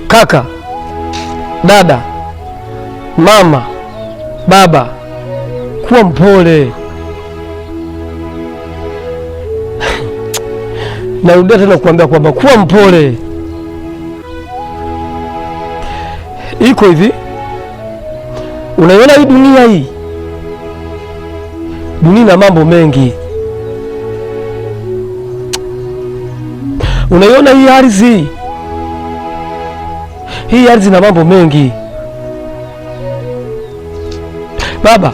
Kaka, dada, mama, baba, kuwa mpole. Narudia tena kuambia kwamba kuwa mpole. Iko hivi, unaiona hii dunia, dunia ina mambo mengi. Unaiona hii ardhi, hii ardhi ina mambo mengi. Baba,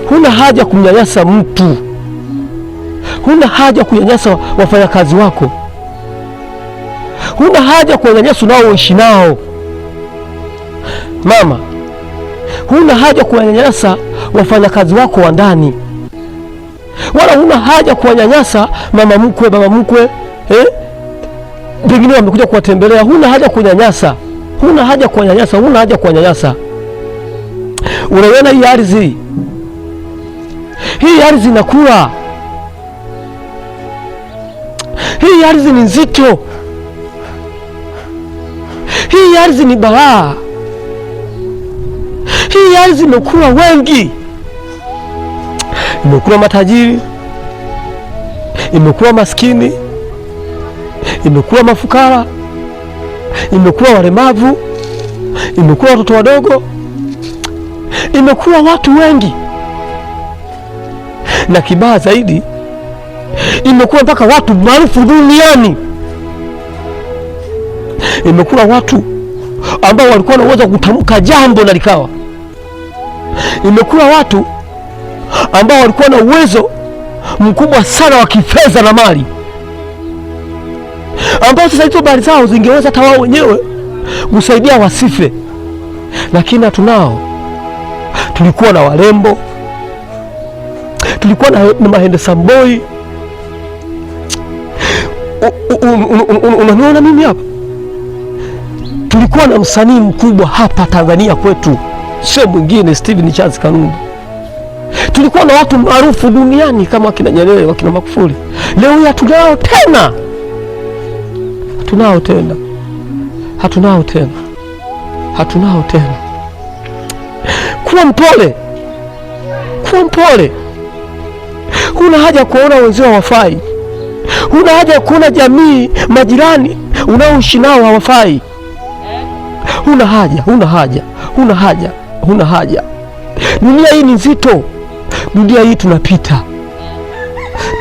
huna haja kumnyanyasa mtu, huna haja kunyanyasa wafanyakazi wako, huna haja kuwanyanyasa unaoishi nao. Mama, huna haja kuwanyanyasa wafanyakazi wako wa ndani, wala huna haja kuwanyanyasa mama mkwe, baba mkwe, pengine wamekuja kuwatembelea. Huna haja kunyanyasa, huna haja kuwanyanyasa, huna haja kuwanyanyasa. Unaiona hii ardhi, hii ardhi inakuwa, hii ardhi ni nzito, hii ardhi ni balaa, hii ardhi imekula wengi, imekula matajiri, imekula maskini, imekula mafukara, imekula walemavu, imekula watoto wadogo, imekula watu wengi, na kibaya zaidi imekula mpaka watu maarufu duniani. Imekula watu ambao walikuwa na uwezo kutamka jambo na likawa. Imekula watu ambao walikuwa na uwezo mkubwa sana wa kifedha na mali, ambao sasa hizo mali zao zingeweza hata wao wenyewe kusaidia wasife, lakini hatunao. Tulikuwa na warembo, tulikuwa na mahendesa boy. Unaniona mimi hapa, tulikuwa na msanii mkubwa hapa Tanzania kwetu, sio mwingine, Steven Charles Kanumba. Tulikuwa na watu maarufu duniani kama wakina Nyerere, wakina Magufuli. Leo hii hatunao tena, hatunao tena, hatunao tena, hatunao tena. Kuwa mpole, kuwa mpole. Huna haja kuona wenzao hawafai, huna haja kuona jamii, majirani unaoishi nao hawafai. Huna haja, huna haja, huna haja, huna haja. Dunia hii ni nzito, dunia hii tunapita,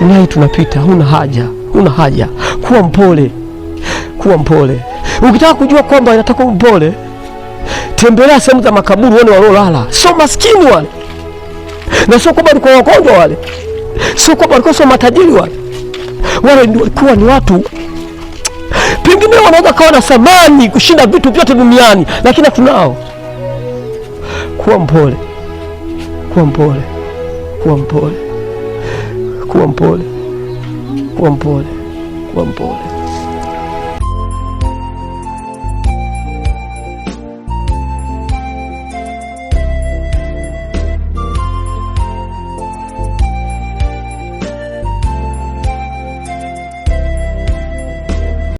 dunia hii tunapita. Huna haja, huna haja. Kuwa mpole, kuwa mpole. Ukitaka kujua kwamba inataka mpole, tembelea sehemu za makaburi, uone waliolala. Sio maskini wale, na sio kwamba walikuwa wagonjwa wale, sio kwamba walikuwa sio matajiri wale. Wale walikuwa ni watu pengine wanaweza kawa na thamani kushinda vitu vyote duniani, lakini hatunao. Kuwa mpole, kuwa mpole, kuwa mpole, kuwa mpole, kuwa mpole, kuwa mpole.